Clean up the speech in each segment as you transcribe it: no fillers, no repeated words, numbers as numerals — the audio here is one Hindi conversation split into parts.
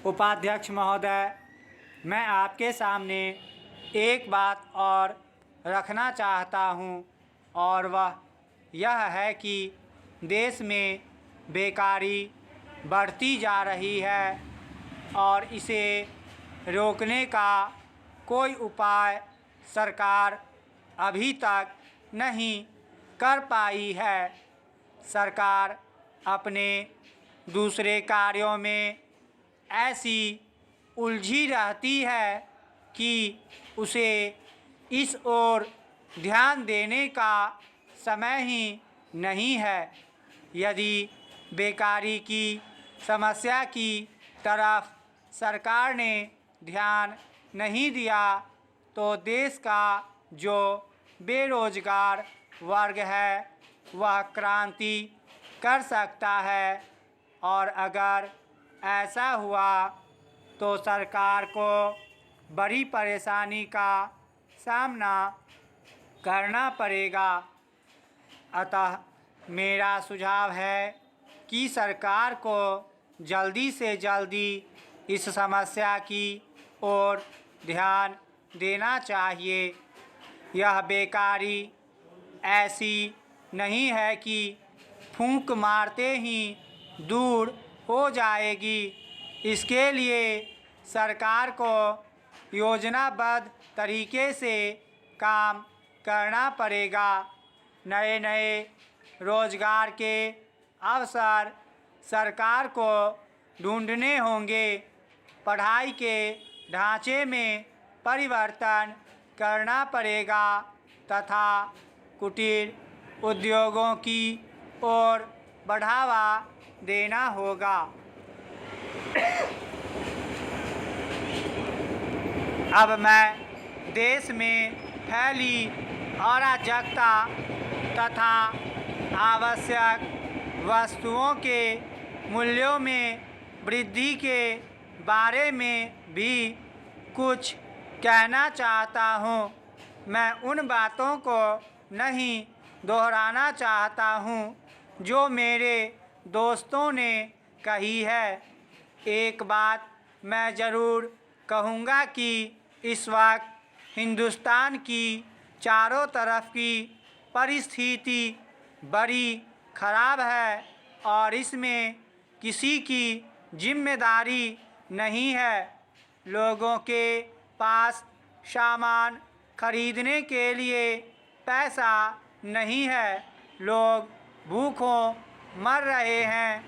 उपाध्यक्ष महोदय, मैं आपके सामने एक बात और रखना चाहता हूं और वह यह है कि देश में बेकारी बढ़ती जा रही है और इसे रोकने का कोई उपाय सरकार अभी तक नहीं कर पाई है। सरकार अपने दूसरे कार्यों में ऐसी उलझी रहती है कि उसे इस ओर ध्यान देने का समय ही नहीं है। यदि बेकारी की समस्या की तरफ सरकार ने ध्यान नहीं दिया तो देश का जो बेरोजगार वर्ग है वह क्रांति कर सकता है और अगर ऐसा हुआ तो सरकार को बड़ी परेशानी का सामना करना पड़ेगा। अतः मेरा सुझाव है कि सरकार को जल्दी से जल्दी इस समस्या की ओर ध्यान देना चाहिए। यह बेकारी ऐसी नहीं है कि फूंक मारते ही दूर हो जाएगी। इसके लिए सरकार को योजनाबद्ध तरीके से काम करना पड़ेगा। नए नए रोजगार के अवसर सरकार को ढूंढने होंगे। पढ़ाई के ढांचे में परिवर्तन करना पड़ेगा तथा कुटीर उद्योगों की ओर बढ़ावा देना होगा। अब मैं देश में फैली अराजकता तथा आवश्यक वस्तुओं के मूल्यों में वृद्धि के बारे में भी कुछ कहना चाहता हूँ। मैं उन बातों को नहीं दोहराना चाहता हूँ जो मेरे दोस्तों ने कही है। एक बात मैं ज़रूर कहूँगा कि इस वक्त हिंदुस्तान की चारों तरफ की परिस्थिति बड़ी ख़राब है और इसमें किसी की जिम्मेदारी नहीं है। लोगों के पास सामान खरीदने के लिए पैसा नहीं है। लोग भूखों मर रहे हैं।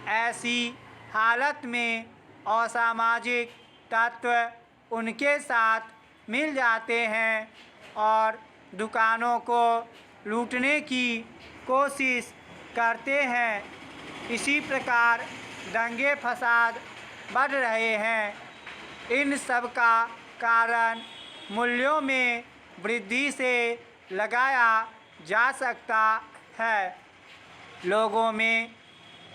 ऐसी हालत में असामाजिक तत्व उनके साथ मिल जाते हैं और दुकानों को लूटने की कोशिश करते हैं। इसी प्रकार दंगे फसाद बढ़ रहे हैं। इन सब का कारण मूल्यों में वृद्धि से लगाया जा सकता है। लोगों में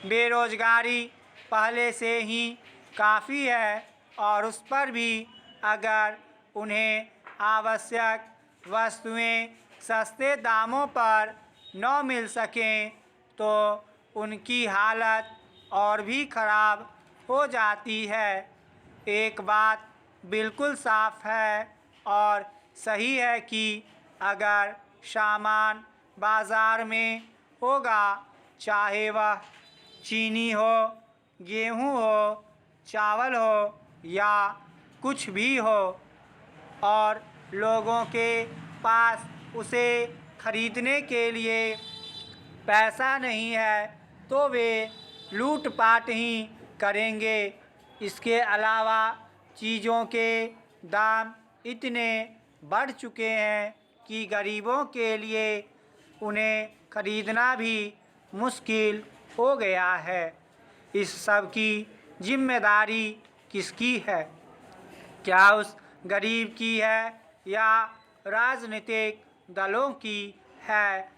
बेरोजगारी पहले से ही काफ़ी है और उस पर भी अगर उन्हें आवश्यक वस्तुएं सस्ते दामों पर न मिल सकें तो उनकी हालत और भी ख़राब हो जाती है। एक बात बिल्कुल साफ है और सही है कि अगर सामान बाज़ार में होगा, चाहे वह चीनी हो, गेहूं हो, चावल हो या कुछ भी हो, और लोगों के पास उसे खरीदने के लिए पैसा नहीं है तो वे लूटपाट ही करेंगे। इसके अलावा चीज़ों के दाम इतने बढ़ चुके हैं कि गरीबों के लिए उन्हें खरीदना भी मुश्किल हो गया है। इस सब की जिम्मेदारी किसकी है? क्या उस गरीब की है या राजनीतिक दलों की है?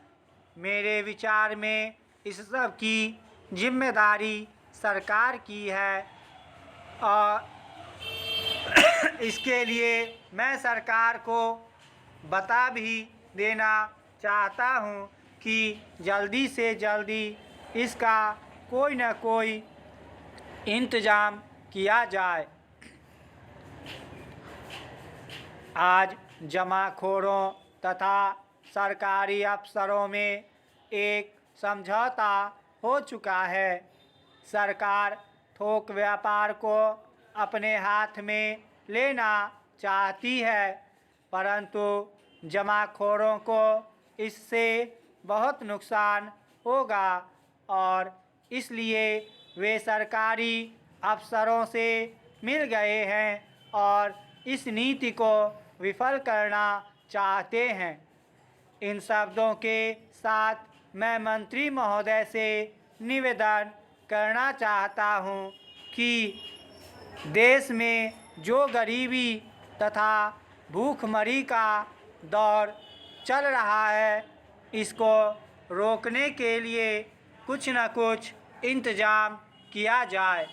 मेरे विचार में इस सब की जिम्मेदारी सरकार की है और इसके लिए मैं सरकार को बता भी देना चाहता हूँ कि जल्दी से जल्दी इसका कोई न कोई इंतज़ाम किया जाए। आज जमाखोरों तथा सरकारी अफसरों में एक समझौता हो चुका है। सरकार थोक व्यापार को अपने हाथ में लेना चाहती है, परंतु जमाखोरों को इससे बहुत नुकसान होगा और इसलिए वे सरकारी अफसरों से मिल गए हैं और इस नीति को विफल करना चाहते हैं। इन शब्दों के साथ मैं मंत्री महोदय से निवेदन करना चाहता हूं कि देश में जो गरीबी तथा भूखमरी का दौर चल रहा है, इसको रोकने के लिए कुछ न कुछ इंतज़ाम किया जाए।